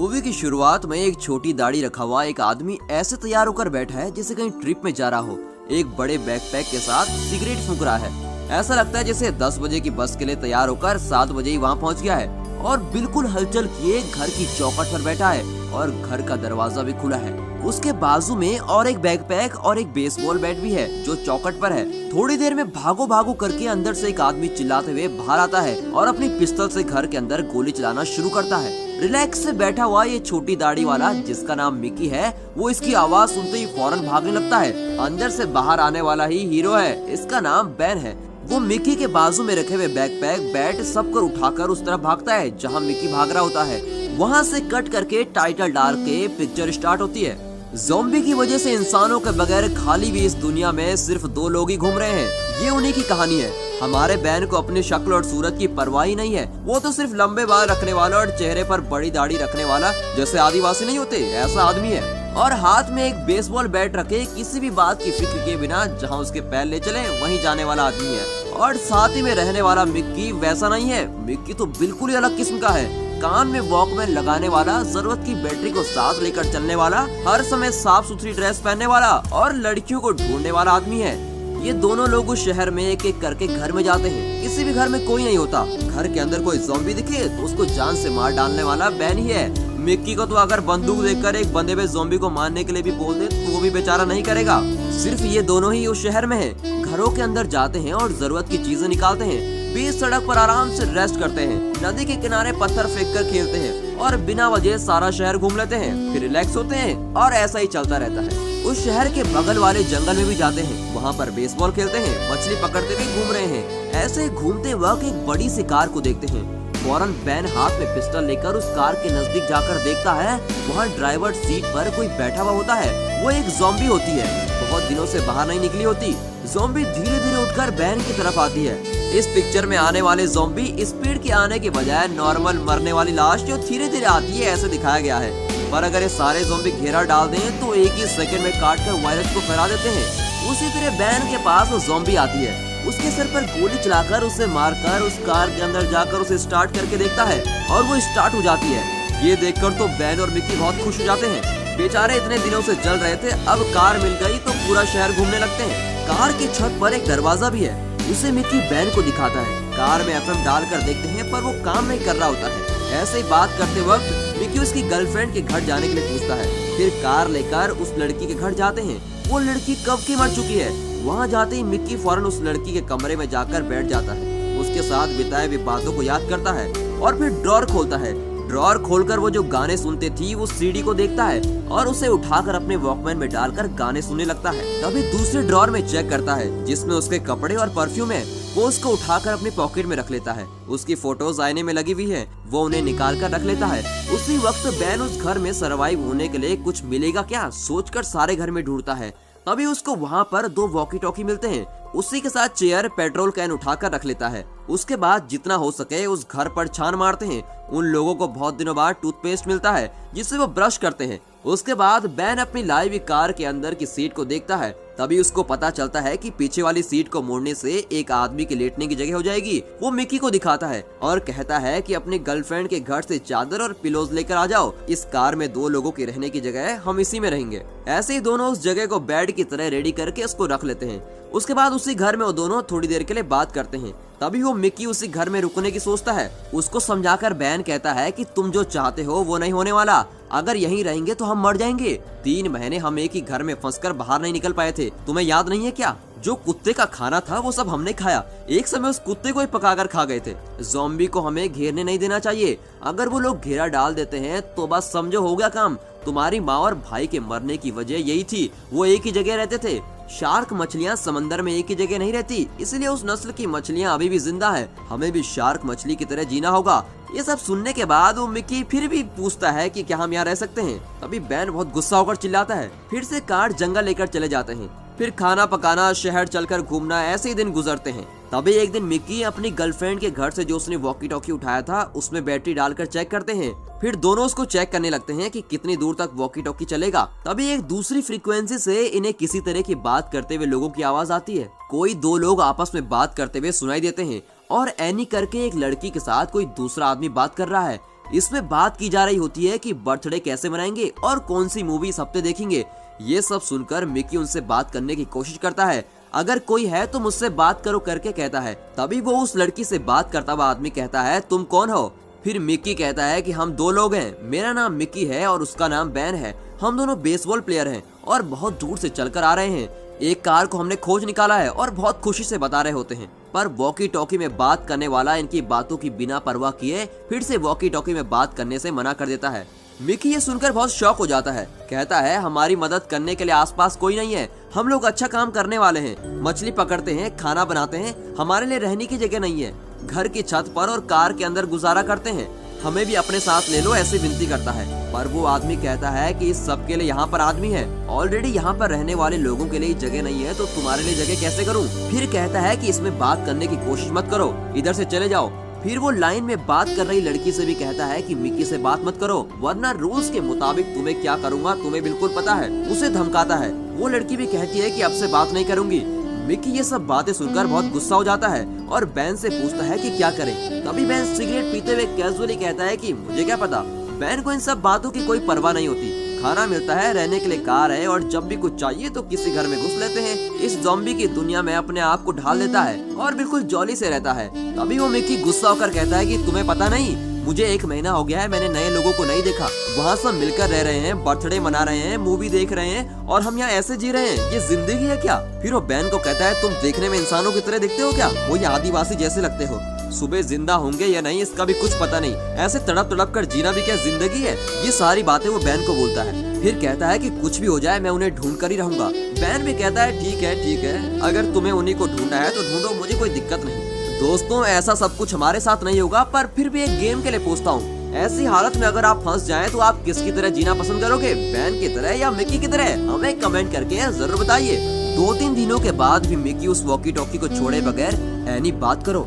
Movie की शुरुआत में एक छोटी दाढ़ी रखा हुआ एक आदमी ऐसे तैयार होकर बैठा है जैसे कहीं ट्रिप में जा रहा हो। एक बड़े बैकपैक के साथ सिगरेट फूंक रहा है। ऐसा लगता है जैसे 10 बजे की बस के लिए तैयार होकर 7 बजे ही वहाँ पहुँच गया है और बिल्कुल हलचल किए घर की चौखट पर बैठा है और घर का दरवाजा भी खुला है। उसके बाजू में और एक बैकपैक और एक बेसबॉल बैट भी है जो चौखट पर है। थोड़ी देर में भागो भागो करके अंदर से एक आदमी चिल्लाते हुए बाहर आता है और अपनी पिस्तौल से घर के अंदर गोली चलाना शुरू करता है। रिलैक्स से बैठा हुआ ये छोटी दाढ़ी वाला जिसका नाम मिकी है, वो इसकी आवाज सुनते ही फौरन भागने लगता है। अंदर से बाहर आने वाला ही हीरो है, इसका नाम बैन है। वो मिकी के बाजू में रखे हुए बैकपैक बैट सब कर उठाकर उस तरफ भागता है जहाँ मिकी भाग रहा होता है। वहाँ से कट करके टाइटल डाल के पिक्चर स्टार्ट होती है। ज़ॉम्बी की वजह से इंसानों के बगैर खाली भी इस दुनिया में सिर्फ 2 लोग ही घूम रहे हैं। ये उन्हीं की कहानी है। हमारे बैन को अपनी शक्ल और सूरत की परवाह ही नहीं है। वो तो सिर्फ लंबे बाल रखने वाला और चेहरे पर बड़ी दाढ़ी रखने वाला, जैसे आदिवासी नहीं होते, ऐसा आदमी है। और हाथ में एक बेसबॉल बैट रखे किसी भी बात की फिक्र के बिना जहाँ उसके पैर ले चले वहीं जाने वाला आदमी है। और साथ ही में रहने वाला मिक्की वैसा नहीं है। मिक्की तो बिल्कुल ही अलग किस्म का है। कान में वॉकमैन लगाने वाला, जरूरत की बैटरी को साथ लेकर चलने वाला, हर समय साफ सुथरी ड्रेस पहनने वाला और लड़कियों को ढूंढने वाला आदमी है। ये दोनों लोग उस शहर में एक एक करके घर में जाते हैं। किसी भी घर में कोई नहीं होता। घर के अंदर कोई ज़ॉम्बी दिखे तो उसको जान से मार डालने वाला बैन ही है। मिक्की को तो अगर बंदूक देखकर एक बंदे पे ज़ॉम्बी को मारने के लिए भी बोल दे तो वो भी बेचारा नहीं करेगा। सिर्फ ये दोनों ही उस शहर में हैं। घरों के अंदर जाते हैं और जरूरत की चीजें निकालते हैं। बीच सड़क पर आराम से रेस्ट करते हैं। नदी के किनारे पत्थर फेंक कर खेलते हैं और बिना वजह सारा शहर घूम लेते हैं, फिर रिलैक्स होते हैं और ऐसा ही चलता रहता है। उस शहर के बगल वाले जंगल में भी जाते हैं। वहाँ पर बेसबॉल खेलते हैं, मछली पकड़ते भी घूम रहे हैं। ऐसे घूमते वक्त एक बड़ी सी कार को देखते हैं। फौरन बैन हाथ में पिस्टल लेकर उस कार के नजदीक जाकर देखता है। वहाँ ड्राइवर सीट पर कोई बैठा हुआ होता है। वो एक ज़ॉम्बी होती है, बहुत दिनों से बाहर नहीं निकली होती। ज़ॉम्बी धीरे धीरे उठकर बैन की तरफ आती है। इस पिक्चर में आने वाले ज़ॉम्बी स्पीड के आने के बजाय नॉर्मल मरने वाली लाश जो धीरे धीरे आती है ऐसे दिखाया गया है। पर अगर ये सारे ज़ॉम्बी घेरा डाल दें तो एक ही सेकंड में काट कर वायरस को फैला देते हैं। उसी तरह बैन के पास वो ज़ॉम्बी आती है। उसके सर पर गोली चलाकर उसे मारकर उस कार के अंदर जाकर उसे स्टार्ट करके देखता है और वो स्टार्ट हो जाती है। ये देखकर तो बैन और मिकी बहुत खुश हो जाते हैं। बेचारे इतने दिनों से जल रहे थे, अब कार मिल गई तो पूरा शहर घूमने लगते हैं। कार की छत पर एक दरवाजा भी है। उसे मिकी बैन को दिखाता है। कार में एफएम डालकर देखते हैं पर वो काम नहीं कर रहा होता है। ऐसे ही बात करते वक्त मिकी उसकी गर्लफ्रेंड के घर जाने के लिए पूछता है। फिर कार लेकर उस लड़की के घर जाते हैं। वो लड़की कब की मर चुकी है। वहाँ जाते ही मिकी फौरन उस लड़की के कमरे में जाकर बैठ जाता है। उसके साथ बिताए हुए बातों को याद करता है और फिर ड्रॉर खोलता है। ड्रॉर खोलकर वो जो गाने सुनते थी वो सीडी को देखता है और उसे उठाकर अपने वॉकमैन में डालकर गाने सुनने लगता है। तभी दूसरे ड्रॉर में चेक करता है जिसमें उसके कपड़े और परफ्यूम है। वो उसको उठाकर अपनी पॉकेट में रख लेता है। उसकी फोटोज आईने में लगी हुई है, वो उन्हें निकाल कर रख लेता है। उसी वक्त बैन उस घर में सरवाइव होने के लिए कुछ मिलेगा क्या सोचकर सारे घर में ढूंढता है। तभी उसको वहाँ पर 2 वॉकी टॉकी मिलते हैं। उसी के साथ चेयर, पेट्रोल कैन उठाकर रख लेता है। उसके बाद जितना हो सके उस घर पर छान मारते हैं। उन लोगों को बहुत दिनों बाद टूथपेस्ट मिलता है जिससे वो ब्रश करते हैं। उसके बाद बैन अपनी लाई हुई कार के अंदर की सीट को देखता है। तभी उसको पता चलता है कि पीछे वाली सीट को मोड़ने से एक आदमी के लेटने की जगह हो जाएगी। वो मिकी को दिखाता है और कहता है कि अपनी गर्लफ्रेंड के घर से चादर और पिलोज लेकर आ जाओ। इस कार में 2 लोगों के रहने की जगह, हम इसी में रहेंगे। ऐसे ही दोनों उस जगह को बेड की तरह रेडी करके उसको रख लेते हैं। उसके बाद उसी घर में वो दोनों थोड़ी देर के लिए बात करते हैं। तभी वो मिकी उसी घर में रुकने की सोचता है। उसको समझाकर बैन कहता है कि तुम जो चाहते हो वो नहीं होने वाला। अगर यहीं रहेंगे तो हम मर जाएंगे। 3 महीने हम एक ही घर में फंसकर बाहर नहीं निकल पाए थे। तुम्हें याद नहीं है क्या? जो कुत्ते का खाना था वो सब हमने खाया। एक समय उस कुत्ते को ही पकाकर खा गए थे। ज़ॉम्बी को हमें घेरने नहीं देना चाहिए। अगर वो लोग घेरा डाल देते हैं तो बस समझो हो गया काम। तुम्हारी माँ और भाई के मरने की वजह यही थी, वो एक ही जगह रहते थे। शार्क मछलियाँ समंदर में एक ही जगह नहीं रहती, इसलिए उस नस्ल की मछलियाँ अभी भी जिंदा है। हमें भी शार्क मछली की तरह जीना होगा। ये सब सुनने के बाद वो मिकी फिर भी पूछता है कि क्या हम यहाँ रह सकते हैं। तभी बैन बहुत गुस्सा होकर चिल्लाता है। फिर से कार जंगल लेकर चले जाते हैं। फिर खाना पकाना, शहर चलकर घूमना, ऐसे ही दिन गुजरते हैं। तभी एक दिन मिकी अपनी गर्लफ्रेंड के घर से जो उसने वॉकी टॉकी उठाया था उसमें बैटरी डालकर चेक करते हैं। फिर दोनों उसको चेक करने लगते हैं कि कितनी दूर तक वॉकी टॉकी चलेगा। तभी एक दूसरी फ्रीक्वेंसी से इन्हें किसी तरह की बात करते हुए लोगों की आवाज आती है। कोई 2 लोग आपस में बात करते हुए सुनाई देते हैं और एनी करके एक लड़की के साथ कोई दूसरा आदमी बात कर रहा है। इसमें बात की जा रही होती है कि बर्थडे कैसे मनाएंगे और कौन सी मूवी इस हफ्ते देखेंगे। ये सब सुनकर मिकी उनसे बात करने की कोशिश करता है। अगर कोई है तो मुझसे बात करो करके कहता है। तभी वो उस लड़की से बात करता हुआ आदमी कहता है, तुम कौन हो? फिर मिकी कहता है कि हम 2 लोग हैं, मेरा नाम मिकी है और उसका नाम बैन है। हम दोनों बेसबॉल प्लेयर हैं और बहुत दूर से चलकर आ रहे हैं। एक कार को हमने खोज निकाला है और बहुत खुशी से बता रहे होते हैं। पर वॉकी टॉकी में बात करने वाला इनकी बातों की बिना परवाह किए फिर से वॉकी टॉकी में बात करने से मना कर देता है। मिकी ये सुनकर बहुत शॉक हो जाता है। कहता है, हमारी मदद करने के लिए आसपास कोई नहीं है। हम लोग अच्छा काम करने वाले हैं, मछली पकड़ते हैं, खाना बनाते हैं। हमारे लिए रहने की जगह नहीं है। घर की छत पर और कार के अंदर गुजारा करते हैं। हमें भी अपने साथ ले लो, ऐसे विनती करता है। पर वो आदमी कहता है कि इस सब के लिए यहाँ पर आदमी है। ऑलरेडी यहाँ पर रहने वाले लोगों के लिए जगह नहीं है तो तुम्हारे लिए जगह कैसे करूँ? फिर कहता है कि इसमें बात करने की कोशिश मत करो, इधर से चले जाओ। फिर वो लाइन में बात कर रही लड़की से भी कहता है कि मिकी से बात मत करो, वरना रूल्स के मुताबिक तुम्हें क्या करूँगा तुम्हें बिल्कुल पता है। उसे धमकाता है। वो लड़की भी कहती है कि अब से बात नहीं करूंगी। मिकी ये सब बातें सुनकर बहुत गुस्सा हो जाता है और बैन से पूछता है कि क्या करे। तभी बैन सिगरेट पीते हुए कैजुअली कहता है कि मुझे क्या पता। बैन को इन सब बातों की कोई परवाह नहीं होती। खाना मिलता है, रहने के लिए कार है और जब भी कुछ चाहिए तो किसी घर में घुस लेते हैं। इस ज़ॉम्बी की दुनिया में अपने आप को ढाल लेता है और बिल्कुल जॉली से रहता है। तभी वो मिकी गुस्सा होकर कहता है कि तुम्हें पता नहीं, मुझे 1 महीना हो गया है, मैंने नए लोगों को नहीं देखा। वहाँ सब मिलकर रह रहे हैं, बर्थडे मना रहे हैं, मूवी देख रहे हैं और हम यहाँ ऐसे जी रहे हैं। ये जिंदगी है क्या? फिर वो बैन को कहता है, तुम देखने में इंसानों की तरह दिखते हो क्या? वो ये आदिवासी जैसे लगते हो। सुबह जिंदा होंगे या नहीं इसका भी कुछ पता नहीं। ऐसे तड़प तड़प कर जीना भी क्या जिंदगी है? ये सारी बातें वो बैन को बोलता है। फिर कहता है कि कुछ भी हो जाए मैं उन्हें ढूंढ कर ही रहूंगा। बैन भी कहता है, ठीक है, अगर तुम्हें उन्हीं को ढूंढना है तो ढूंढो, मुझे कोई दिक्कत नहीं। दोस्तों, ऐसा सब कुछ हमारे साथ नहीं होगा, पर फिर भी एक गेम के लिए पूछता हूँ, ऐसी हालत में अगर आप फंस जाएं तो आप किसकी तरह जीना पसंद करोगे? बैन की तरह या मिकी की तरह? हमें कमेंट करके जरूर बताइए। 2-3 दिनों के बाद भी मिकी उस वॉकी टॉकी को छोड़े बगैर एनी बात करो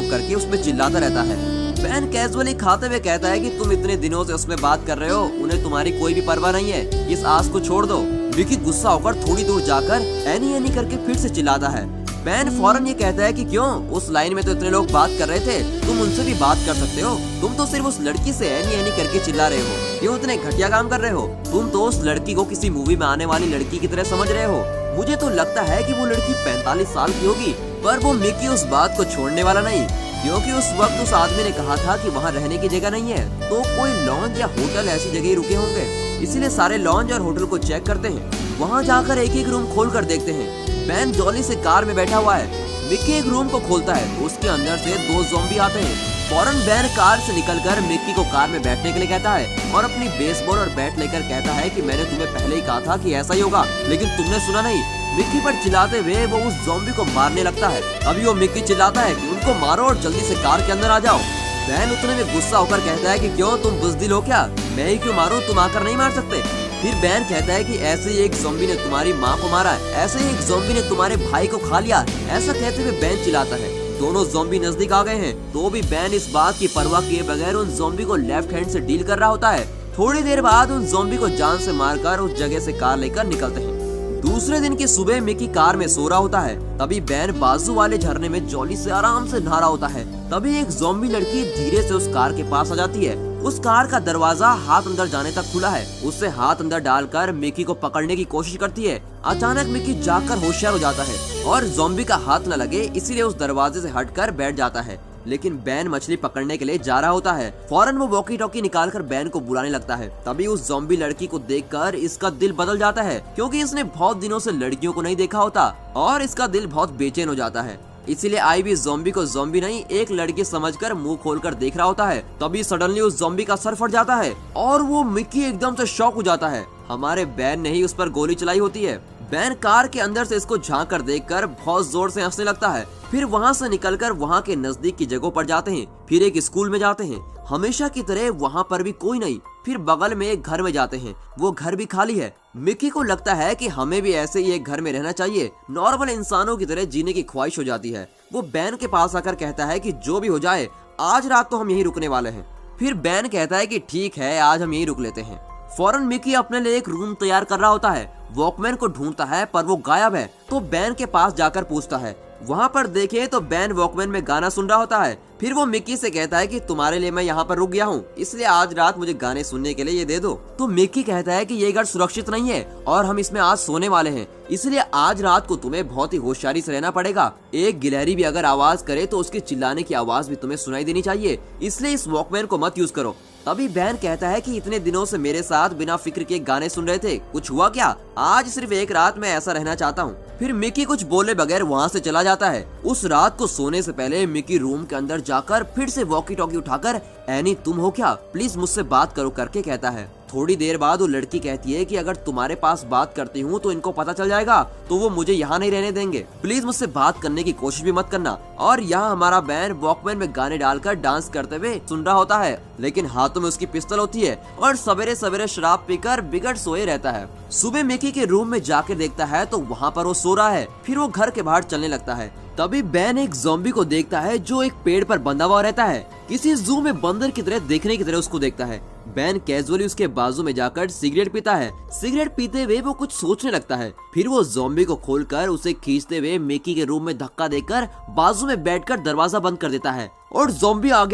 करके उसमें चिल्लाता रहता है। बैन कैजुअली खाते हुए कहता है कि तुम इतने दिनों से उसमें बात कर रहे हो, उन्हें तुम्हारी कोई भी परवाह नहीं है, इस आस को छोड़ दो। मिकी गुस्सा होकर थोड़ी दूर जाकर एनी करके फिर से चिल्लाता है। बैन फौरन ये कहता है कि क्यों, उस लाइन में तो इतने लोग बात कर रहे थे, तुम उनसे भी बात कर सकते हो। तुम तो सिर्फ उस लड़की से एनी करके चिल्ला रहे हो, क्यों इतने घटिया काम कर रहे हो? तुम तो उस लड़की को किसी मूवी में आने वाली लड़की की तरह समझ रहे हो। मुझे तो लगता है कि वो लड़की 45 साल की होगी। पर वो मिकी उस बात को छोड़ने वाला नहीं, क्योंकि उस वक्त उस आदमी ने कहा था कि वहाँ रहने की जगह नहीं है, तो कोई लॉन्ज या होटल ऐसी जगह ही रुके होंगे। इसीलिए सारे लॉन्ज और होटल को चेक करते हैं। वहाँ जाकर एक रूम खोल कर देखते हैं। बैन जॉली से कार में बैठा हुआ है। मिकी एक रूम को खोलता है तो उसके अंदर से 2 ज़ॉम्बी आते हैं। फौरन बैन कार से निकलकर मिकी को कार में बैठने के लिए कहता है और अपनी बेसबॉल और बैट लेकर कहता है कि मैंने तुम्हें पहले ही कहा था कि ऐसा ही होगा, लेकिन तुमने सुना नहीं। मिकी पर चिल्लाते हुए वो उस ज़ॉम्बी को मारने लगता है। अभी वो मिकी चिल्लाता है कि उनको मारो और जल्दी से कार के अंदर आ जाओ। बैन उतने में गुस्सा होकर कहता है कि क्यों, तुम बुज़दिल हो क्या? मैं ही क्यों मारूं, तुम आकर नहीं मार सकते? फिर बैन कहता है कि ऐसे ही एक ज़ॉम्बी ने तुम्हारी माँ को मारा है, ऐसे ही एक ज़ॉम्बी ने तुम्हारे भाई को खा लिया। ऐसा कहते हुए बैन चिल्लाता है। दोनों ज़ॉम्बी नजदीक आ गए हैं तो भी बैन इस बात की परवाह किए बगैर उन ज़ॉम्बी को लेफ्ट हैंड से डील कर रहा होता है। थोड़ी देर बाद उन ज़ॉम्बी को जान से मारकर उस जगह से कार लेकर निकलते हैं। दूसरे दिन की सुबह मिकी कार में सो रहा होता है। तभी बैन बाजू वाले झरने में जॉली से आराम से नहा रहा होता है। तभी एक ज़ॉम्बी लड़की धीरे से उस कार के पास आ जाती है। उस कार का दरवाजा हाथ अंदर जाने तक खुला है। उससे हाथ अंदर डालकर मिकी को पकड़ने की कोशिश करती है। अचानक मिकी जाकर होशियार हो जाता है और ज़ॉम्बी का हाथ न लगे इसीलिए उस दरवाजे से हटकर बैठ जाता है। लेकिन बैन मछली पकड़ने के लिए जा रहा होता है। फौरन वो वॉकी टॉकी निकालकर बैन को बुलाने लगता है। तभी उस ज़ॉम्बी लड़की को देखकर इसका दिल बदल जाता है, क्योंकि इसने बहुत दिनों से लड़कियों को नहीं देखा होता और इसका दिल बहुत बेचैन हो जाता है। इसीलिए आई भी ज़ॉम्बी को ज़ॉम्बी नहीं एक लड़की समझकर मुंह खोलकर देख रहा होता है। तभी सडनली उस ज़ॉम्बी का सर फट जाता है और वो मिकी एकदम से शॉक हो जाता है। हमारे बैन ने ही उस पर गोली चलाई होती है। बैन कार के अंदर से इसको झांक कर देखकर बहुत जोर से हंसने लगता है। फिर वहाँ से निकलकर वहाँ के नजदीक की जगहों पर जाते हैं। फिर एक स्कूल में जाते हैं। हमेशा की तरह वहाँ पर भी कोई नहीं। फिर बगल में एक घर में जाते हैं। वो घर भी खाली है। मिकी को लगता है कि हमें भी ऐसे ही एक घर में रहना चाहिए, नॉर्मल इंसानों की तरह जीने की ख्वाहिश हो जाती है। वो बैन के पास आकर कहता है कि जो भी हो जाए आज रात तो हम यहीं रुकने वाले हैं। फिर बैन कहता है कि ठीक है, आज हम यहीं रुक लेते हैं। फौरन मिकी अपने लिए एक रूम तैयार कर रहा होता है। वॉकमैन को ढूंढता है पर वो गायब है। तो बैन के पास जाकर पूछता है, वहाँ पर देखे तो बैन वॉकमैन में गाना सुन रहा होता है। फिर वो मिक्की से कहता है कि तुम्हारे लिए मैं यहाँ पर रुक गया हूँ, इसलिए आज रात मुझे गाने सुनने के लिए ये दे दो। तो मिक्की कहता है कि ये घर सुरक्षित नहीं है और हम इसमें आज सोने वाले हैं, इसलिए आज रात को तुम्हें बहुत ही होशियारी से रहना पड़ेगा। एक गिलहरी भी अगर आवाज करे तो उसके चिल्लाने की आवाज भी तुम्हें सुनाई देनी चाहिए, इसलिए इस वॉकमैन को मत यूज करो। तभी बैन कहता है कि इतने दिनों से मेरे साथ बिना फिक्र के गाने सुन रहे थे, कुछ हुआ क्या? आज सिर्फ एक रात में ऐसा रहना चाहता हूँ। फिर मिक्की कुछ बोले बगैर वहाँ से चला जाता है। उस रात को सोने से पहले मिक्की रूम के अंदर जाकर फिर से वॉकी टॉकी उठाकर एनी तुम हो क्या, प्लीज मुझसे बात करो करके कहता है। थोड़ी देर बाद वो लड़की कहती है कि अगर तुम्हारे पास बात करती हूँ तो इनको पता चल जाएगा, तो वो मुझे यहाँ नहीं रहने देंगे, प्लीज मुझसे बात करने की कोशिश भी मत करना। और यहाँ हमारा बैन वॉकमैन में गाने डालकर डांस करते हुए सुन रहा होता है, लेकिन हाथों में उसकी पिस्तौल होती है और सवेरे सवेरे शराब पीकर बिगड़ सोए रहता है। सुबह मिक्की के रूम में जाकर देखता है तो वहाँ पर वो सो रहा है। फिर वो घर के बाहर चलने लगता है। तभी बैन एक ज़ॉम्बी को देखता है जो एक पेड़ पर बंधा हुआ रहता है। किसी जू में बंदर की तरह देखने की तरह उसको देखता है। बैन कैजुअली उसके बाजू में जाकर सिगरेट पीता है। सिगरेट पीते हुए वो कुछ सोचने लगता है। फिर वो ज़ॉम्बी को खोलकर उसे खींचते हुए मिक्की के रूम में धक्का देकर बाजू में बैठकर दरवाजा बंद कर देता है और ज़ॉम्बी आ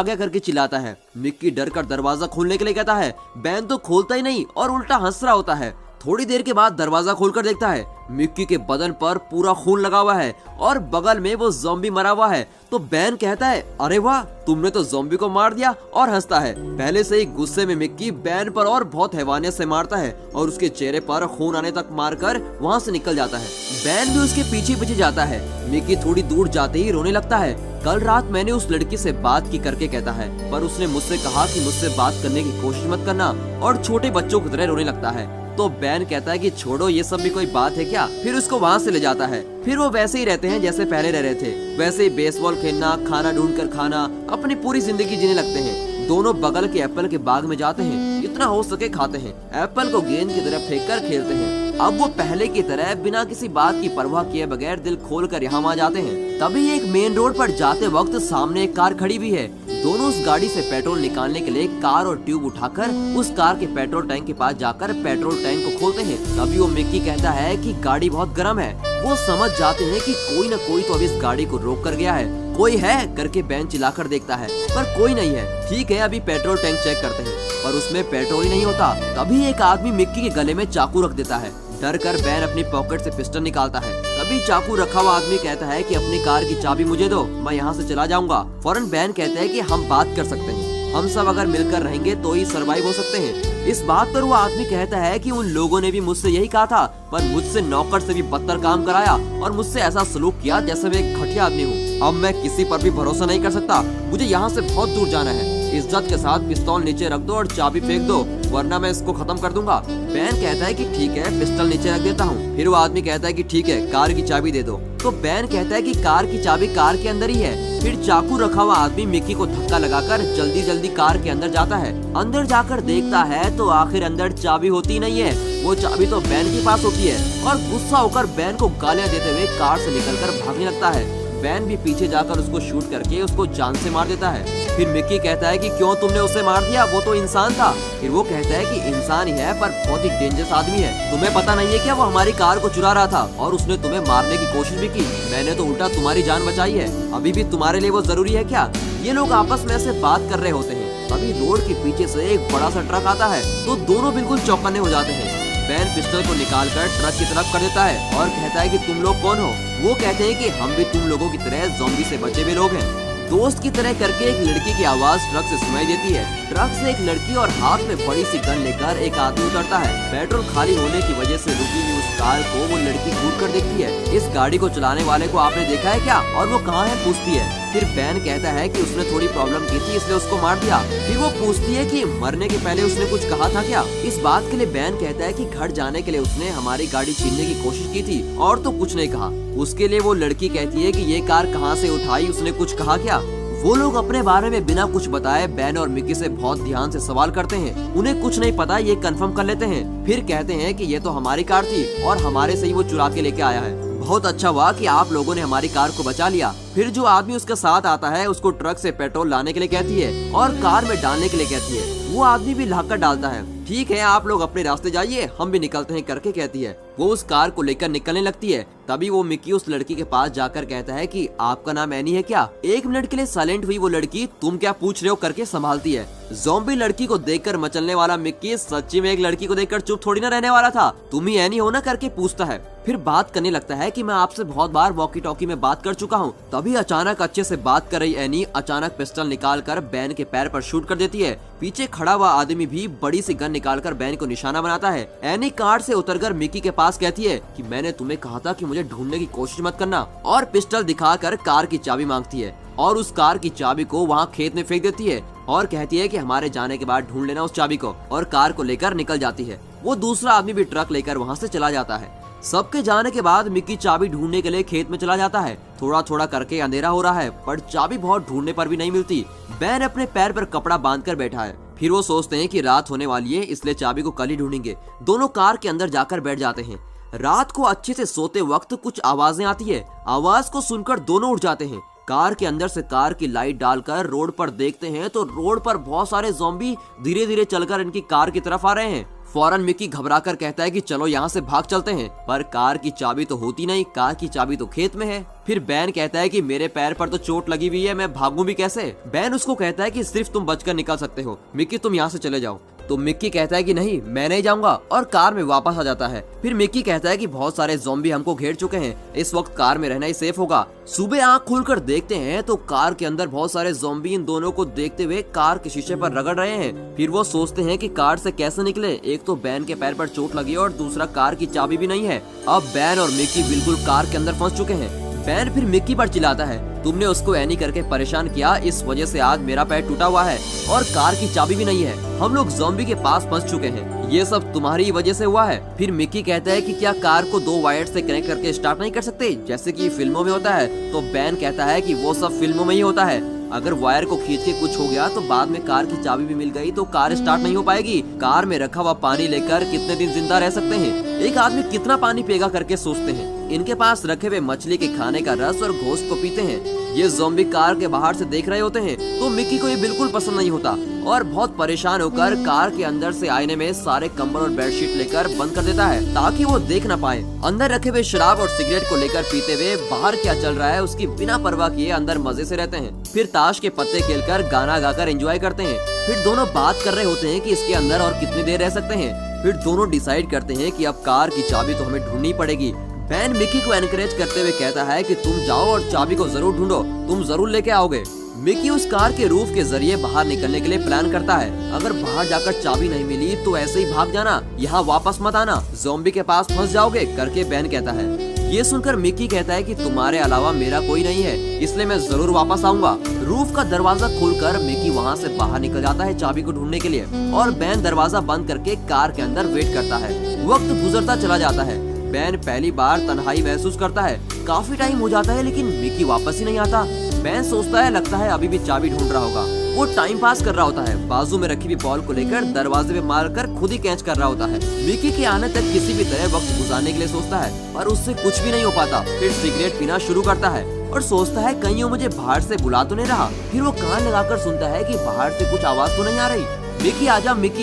गया करके चिल्लाता है। मिक्की डर कर दरवाजा खोलने के लिए कहता है। बैन तो खोलता ही नहीं और उल्टा हंस रहा होता है। थोड़ी देर के बाद दरवाजा खोलकर देखता है, मिक्की के बदन पर पूरा खून लगा हुआ है और बगल में वो ज़ॉम्बी मरा हुआ है। तो बैन कहता है, अरे वाह, तुमने तो ज़ॉम्बी को मार दिया, और हंसता है। पहले से ही गुस्से में मिक्की बैन पर और बहुत हैवानियत से मारता है और उसके चेहरे पर खून आने तक मारकर वहाँ से निकल जाता है। बैन भी उसके पीछे पीछे जाता है। मिक्की थोड़ी दूर जाते ही रोने लगता है। कल रात मैंने उस लड़की से बात की करके कहता है, पर उसने मुझसे कहा कि मुझसे बात करने की कोशिश मत करना, और छोटे बच्चों की तरह रोने लगता है। तो बैन कहता है कि छोड़ो, ये सब भी कोई बात है क्या? फिर उसको वहाँ से ले जाता है। फिर वो वैसे ही रहते हैं जैसे पहले रह रहे थे, वैसे ही बेसबॉल खेलना, खाना ढूंढ कर खाना, अपनी पूरी जिंदगी जीने लगते हैं। दोनों बगल के एप्पल के बाग में जाते हैं, जितना हो सके खाते हैं, एप्पल को गेंद की तरफ फेंक कर खेलते हैं। अब वो पहले की तरह बिना किसी बात की परवाह किए बगैर दिल खोल कर यहाँ वहाँ जाते हैं। तभी एक मेन रोड पर जाते वक्त सामने एक कार खड़ी हुई है। दोनों उस गाड़ी से पेट्रोल निकालने के लिए कार और ट्यूब उठाकर उस कार के पेट्रोल टैंक के पास जाकर पेट्रोल टैंक को खोलते हैं। तभी वो मिक्की कहता है कि गाड़ी बहुत गर्म है। वो समझ जाते हैं कि कोई न कोई तो अब इस गाड़ी को रोक कर गया है। कोई है करके बैन चिल्लाकर देखता है, पर कोई नहीं है। ठीक है, अभी पेट्रोल टैंक चेक करते हैं, पर उसमें पेट्रोल ही नहीं होता। तभी एक आदमी मिक्की के गले में चाकू रख देता है। डर कर बैन अपनी पॉकेट से पिस्टल निकालता है। तभी चाकू रखा हुआ आदमी कहता है कि अपनी कार की चाबी मुझे दो, मैं यहाँ से चला जाऊंगा। फौरन बैन कहता है कि हम बात कर सकते हैं, हम सब अगर मिलकर रहेंगे तो ही सरवाइव हो सकते हैं। इस बात पर वो आदमी कहता है कि उन लोगों ने भी मुझसे यही कहा था, पर मुझसे नौकर से भी बदतर काम कराया और मुझसे ऐसा सलूक किया जैसे मैं एक घटिया आदमी हूँ। अब मैं किसी पर भी भरोसा नहीं कर सकता, मुझे यहाँ से बहुत दूर जाना है। इज्जत के साथ पिस्तौल नीचे रख दो और चाबी फेंक दो, वरना मैं इसको खत्म कर दूंगा। बैन कहता है कि ठीक है, पिस्टल नीचे रख देता हूँ। फिर वो आदमी कहता है कि ठीक है, कार की चाबी दे दो। तो बैन कहता है कि कार की चाबी कार के अंदर ही है। फिर चाकू रखा हुआ आदमी मिक्की को धक्का लगाकर जल्दी जल्दी कार के अंदर जाता है। अंदर जाकर देखता है तो आखिर अंदर चाबी होती नहीं है, वो चाबी तो बैन के पास होती है। और गुस्सा होकर बैन को गालियां देते हुए कार से निकलकर भागने लगता है। बैन भी पीछे जाकर उसको शूट करके उसको जान से मार देता है। फिर मिक्की कहता है कि क्यों तुमने उसे मार दिया, वो तो इंसान था। फिर वो कहता है कि इंसान ही है, पर बहुत ही डेंजरस आदमी है। तुम्हें पता नहीं है क्या, वो हमारी कार को चुरा रहा था और उसने तुम्हें मारने की कोशिश भी की। मैंने तो उल्टा तुम्हारी जान बचाई है। अभी भी तुम्हारे लिए वो जरूरी है क्या? ये लोग आपस में ऐसे बात कर रहे होते हैं। अभी रोड के पीछे से एक बड़ा सा ट्रक आता है, तो दोनों बिल्कुल चौकन्ने हो जाते हैं। बैन पिस्टल को निकालकर ट्रक की तरफ कर देता है और कहता है कि तुम लोग कौन हो? वो कहते हैं कि हम भी तुम लोगों की तरह ज़ॉम्बी से बचे हुए लोग हैं। दोस्त की तरह करके एक लड़की की आवाज ट्रक से सुनाई देती है। ट्रक से एक लड़की और हाथ में बड़ी सी गन लेकर एक आदमी उतरता है। पेट्रोल खाली होने की वजह से रुकी हुई उस कार को वो लड़की घूर कर देखती है। इस गाड़ी को चलाने वाले को आपने देखा है क्या, और वो कहाँ है, पूछती है। फिर बैन कहता है कि उसने थोड़ी प्रॉब्लम की थी इसलिए उसको मार दिया। फिर वो पूछती है कि मरने के पहले उसने कुछ कहा था क्या। इस बात के लिए बैन कहता है कि घर जाने के लिए उसने हमारी गाड़ी छीनने की कोशिश की थी और तो कुछ नहीं कहा। उसके लिए वो लड़की कहती है कि ये कार कहाँ से उठाई, उसने कुछ कहा क्या। वो लोग अपने बारे में बिना कुछ बताए बैन और मिक्की से बहुत ध्यान से सवाल करते हैं। उन्हें कुछ नहीं पता, ये कंफर्म कर लेते हैं। फिर कहते हैं कि ये तो हमारी कार थी और हमारे से ही वो चुरा के लेके आया है। बहुत अच्छा हुआ कि आप लोगों ने हमारी कार को बचा लिया। फिर जो आदमी उसके साथ आता है उसको ट्रक से पेट्रोल लाने के लिए कहती है और कार में डालने के लिए कहती है। वो आदमी भी लाकर डालता है। ठीक है, आप लोग अपने रास्ते जाइए, हम भी निकलते हैं करके कहती है। वो उस कार को लेकर निकलने लगती है। तभी वो मिक्की उस लड़की के पास जाकर कहता है कि आपका नाम एनी है क्या? 1 मिनट के लिए साइलेंट हुई वो लड़की तुम क्या पूछ रहे हो करके संभालती है। ज़ॉम्बी लड़की को देखकर मचलने वाला मिक्की सच्ची में एक लड़की को देखकर चुप थोड़ी ना रहने वाला था। तुम ही एनी हो ना करके पूछता है। फिर बात करने लगता है कि मैं आपसे बहुत बार वॉकी टॉकी में बात कर चुका हूँ। तभी अचानक अच्छे से बात कर रही एनी अचानक पिस्टल निकालकर बैन के पैर पर शूट कर देती है। पीछे खड़ा हुआ आदमी भी बड़ी सी गन निकालकर बैन को निशाना बनाता है। एनी कार से उतरकर मिक्की के पास कहती है कि मैंने तुम्हें कहा था कि मुझे ढूंढने की कोशिश मत करना, और पिस्टल दिखाकर कार की चाबी मांगती है और उस कार की चाबी को वहाँ खेत में फेंक देती है और कहती है कि हमारे जाने के बाद ढूंढ लेना उस चाबी को, और कार को लेकर निकल जाती है। वो दूसरा आदमी भी ट्रक लेकर वहाँ से चला जाता है। सबके जाने के बाद मिक्की चाबी ढूंढने के लिए खेत में चला जाता है। थोड़ा थोड़ा करके अंधेरा हो रहा है पर चाबी बहुत ढूंढने पर भी नहीं मिलती। बैन अपने पैर पर कपड़ा बांधकर बैठा है। फिर वो सोचते हैं कि रात होने वाली है, इसलिए चाबी को कल ही ढूंढेंगे। दोनों कार के अंदर जाकर बैठ जाते हैं। रात को अच्छे से सोते वक्त कुछ आवाजें आती है। आवाज को सुनकर दोनों उठ जाते हैं। कार के अंदर से कार की लाइट डालकर रोड पर देखते हैं तो रोड पर बहुत सारे ज़ॉम्बी धीरे धीरे चलकर इनकी कार की तरफ आ रहे हैं। फौरन मिक्की घबराकर कहता है कि चलो यहाँ से भाग चलते हैं, पर कार की चाबी तो होती नहीं, कार की चाबी तो खेत में है। फिर बैन कहता है कि मेरे पैर पर तो चोट लगी हुई है, मैं भागूं भी कैसे? बैन उसको कहता है कि सिर्फ तुम बचकर निकल सकते हो, मिक्की तुम यहाँ से चले जाओ। तो मिक्की कहता है कि नहीं, मैं नहीं जाऊंगा, और कार में वापस आ जाता है। फिर मिक्की कहता है कि बहुत सारे ज़ॉम्बी हमको घेर चुके हैं, इस वक्त कार में रहना ही सेफ होगा। सुबह आंख खोलकर देखते हैं तो कार के अंदर बहुत सारे ज़ॉम्बी इन दोनों को देखते हुए कार के शीशे पर रगड़ रहे हैं। फिर वो सोचते हैं कि कार से कैसे निकले, एक तो बैन के पैर पर चोट लगी और दूसरा कार की चाबी भी नहीं है। अब बैन और मिक्की बिल्कुल कार के अंदर फंस चुके हैं। बैन फिर मिक्की पर चिल्लाता है, तुमने उसको एनी करके परेशान किया, इस वजह से आज मेरा पैर टूटा हुआ है और कार की चाबी भी नहीं है। हम लोग ज़ॉम्बी के पास फंस चुके हैं, ये सब तुम्हारी वजह से हुआ है। फिर मिक्की कहता है कि क्या कार को 2 वायर से कनेक्ट करके स्टार्ट नहीं कर सकते जैसे कि फिल्मों में होता है? तो बैन कहता है कि वो सब फिल्मों में ही होता है, अगर वायर को खींच के कुछ हो गया तो बाद में कार की चाबी भी मिल गई तो कार स्टार्ट नहीं हो पाएगी। कार में रखा हुआ पानी लेकर कितने दिन जिंदा रह सकते हैं? एक आदमी कितना पानी पिएगा करके सोचते हैं। इनके पास रखे हुए मछली के खाने का रस और गोश्त को पीते हैं। ये ज़ॉम्बी कार के बाहर से देख रहे होते हैं तो मिक्की को ये बिल्कुल पसंद नहीं होता और बहुत परेशान होकर कार के अंदर से आईने में सारे कंबल और बेडशीट लेकर बंद कर देता है ताकि वो देख ना पाए। अंदर रखे हुए शराब और सिगरेट को लेकर पीते हुए बाहर क्या चल रहा है उसकी बिना परवाह किए अंदर मजे से रहते हैं। फिर ताश के पत्ते खेलकर गाना गाकर एंजॉय करते हैं। फिर दोनों बात कर रहे होते हैं कि इसके अंदर और कितनी देर रह सकते हैं। फिर दोनों डिसाइड करते हैं कि अब कार की चाबी तो हमें ढूंढनी पड़ेगी। बैन मिक्की को एनकरेज करते हुए कहता है कि तुम जाओ और चाबी को जरूर ढूंढो, तुम जरूर लेके आओगे। मिक्की उस कार के रूफ के जरिए बाहर निकलने के लिए प्लान करता है। अगर बाहर जाकर चाबी नहीं मिली तो ऐसे ही भाग जाना, यहाँ वापस मत आना, ज़ॉम्बी के पास फंस जाओगे करके बैन कहता है। ये सुनकर मिक्की कहता है कि तुम्हारे अलावा मेरा कोई नहीं है, इसलिए मैं जरूर वापस आऊंगा। रूफ का दरवाजा खोलकर मिक्की वहाँ से बाहर निकल जाता है चाबी को ढूंढने के लिए और बैन दरवाजा बंद करके कार के अंदर वेट करता है। वक्त गुजरता चला जाता है। बैन पहली बार तन्हाई महसूस करता है। काफी टाइम हो जाता है लेकिन मिक्की वापस ही नहीं आता। बैन सोचता है लगता है अभी भी चाबी ढूंढ रहा होगा। वो टाइम पास कर रहा होता है, बाजू में रखी हुई बॉल को लेकर दरवाजे पे मारकर खुद ही कैच कर रहा होता है। मिक्की के आने तक किसी भी तरह वक्त गुजारने के लिए सोचता है पर उससे कुछ भी नहीं हो पाता। फिर सिगरेट पीना शुरू करता है और सोचता है कहीं वो मुझे बाहर से बुला तो नहीं रहा। फिर वो कान लगाकर सुनता है कि बाहर से कुछ आवाज तो नहीं आ रही। मिक्की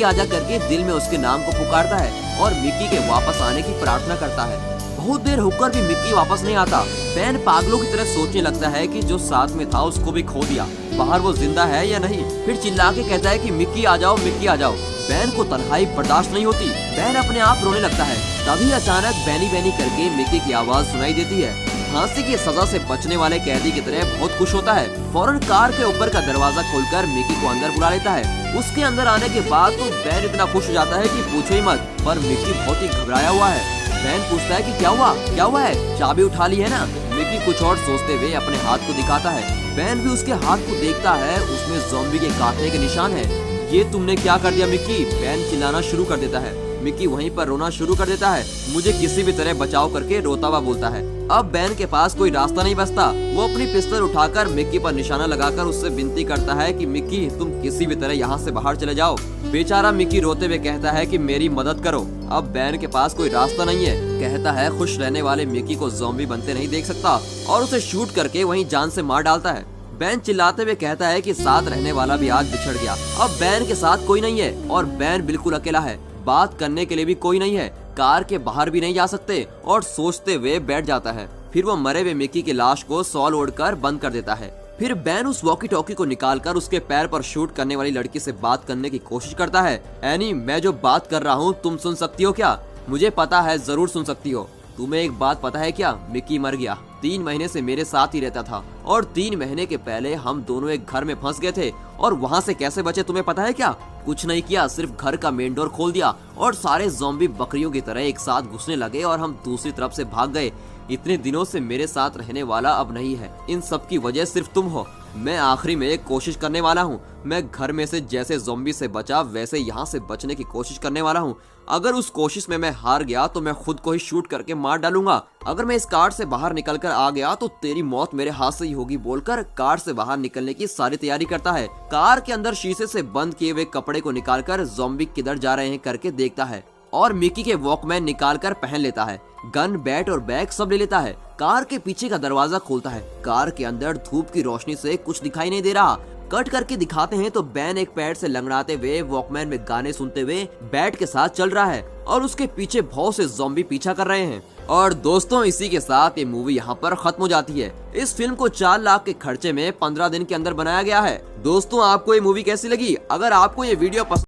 आजा करके दिल में उसके नाम को पुकारता है और मिक्की के वापस आने की प्रार्थना करता है। बहुत देर होकर भी मिक्की वापस नहीं आता। बैन पागलों की तरह सोचने लगता है कि जो साथ में था उसको भी खो दिया, बाहर वो जिंदा है या नहीं। फिर चिल्ला के कहता है कि मिक्की आ जाओ, मिक्की आ जाओ। बैन को तन्हाई बर्दाश्त नहीं होती। बैन अपने आप रोने लगता है। तभी अचानक बैनी बैनी करके मिक्की की आवाज सुनाई देती है। फांसी की सजा से बचने वाले कैदी की तरह बहुत खुश होता है। फौरन कार के ऊपर का दरवाजा खोलकर मिक्की को अंदर बुला लेता है। उसके अंदर आने के बाद तो बैन इतना खुश हो जाता है कि पूछो ही मत, पर मिक्की बहुत ही घबराया हुआ है। बैन पूछता है कि क्या हुआ है, चाबी उठा ली है ना? मिक्की कुछ और सोचते हुए अपने हाथ को दिखाता है। बैन भी उसके हाथ को देखता है, उसमें ज़ॉम्बी के काटने के निशान है। ये तुमने क्या कर दिया मिक्की? बैन चिल्लाना शुरू कर देता है। मिक्की वहीं पर रोना शुरू कर देता है। मुझे किसी भी तरह बचाओ करके रोता हुआ बोलता है। अब बैन के पास कोई रास्ता नहीं बचता। वो अपनी पिस्तौल उठाकर मिक्की पर निशाना लगाकर उससे विनती करता है कि मिक्की तुम किसी भी तरह यहाँ से बाहर चले जाओ। बेचारा मिक्की रोते हुए कहता है कि मेरी मदद करो। अब बैन के पास कोई रास्ता नहीं है। कहता है खुश रहने वाले मिक्की को ज़ॉम्बी बनते नहीं देख सकता और उसे शूट करके वहीं जान से मार डालता है। बैन चिल्लाते हुए कहता है कि साथ रहने वाला भी आज बिछड़ गया। अब बैन के साथ कोई नहीं है और बैन बिल्कुल अकेला है। बात करने के लिए भी कोई नहीं है, कार के बाहर भी नहीं जा सकते और सोचते हुए बैठ जाता है। फिर वो मरे हुए मिकी की लाश को सॉल ओढ़कर बंद कर देता है। फिर बैन उस वॉकी टॉकी को निकालकर उसके पैर पर शूट करने वाली लड़की से बात करने की कोशिश करता है। एनी, मैं जो बात कर रहा हूँ तुम सुन सकती हो क्या? मुझे पता है, जरूर सुन सकती हो। तुम्हें एक बात पता है क्या? मिकी मर गया। 3 महीने से मेरे साथ ही रहता था और 3 महीने के पहले हम दोनों एक घर में फंस गए थे। और वहाँ से कैसे बचे तुम्हें पता है क्या? कुछ नहीं किया, सिर्फ घर का मेन डोर खोल दिया और सारे ज़ॉम्बी बकरियों की तरह एक साथ घुसने लगे और हम दूसरी तरफ से भाग गए। इतने दिनों से मेरे साथ रहने वाला अब नहीं है। इन सब की वजह सिर्फ तुम हो। मैं आखिरी में एक कोशिश करने वाला हूँ। मैं घर में से जैसे ज़ॉम्बी से बचा वैसे यहाँ से बचने की कोशिश करने वाला हूँ। अगर उस कोशिश में मैं हार गया तो मैं खुद को ही शूट करके मार डालूंगा। अगर मैं इस कार से बाहर निकलकर आ गया तो तेरी मौत मेरे हाथ से ही होगी, बोलकर कार से बाहर निकलने की सारी तैयारी करता है। कार के अंदर शीशे से बंद किए हुए कपड़े को निकालकर ज़ॉम्बी किधर जा रहे हैं करके देखता है और मिकी के वॉकमैन निकालकर पहन लेता है। गन, बैट और बैग सब ले लेता है। कार के पीछे का दरवाजा खोलता है। कार के अंदर धूप की रोशनी से कुछ दिखाई नहीं दे रहा। कट करके दिखाते हैं तो बैन एक पैड से लंगड़ाते हुए वॉकमैन में गाने सुनते हुए बैट के साथ चल रहा है और उसके पीछे बहुत से ज़ॉम्बी पीछा कर रहे हैं। और दोस्तों, इसी के साथ ये मूवी यहाँ पर खत्म हो जाती है। इस फिल्म को 4 लाख के खर्चे में 15 दिन के अंदर बनाया गया है। दोस्तों, आपको ये मूवी कैसी लगी? अगर आपको ये वीडियो पसंद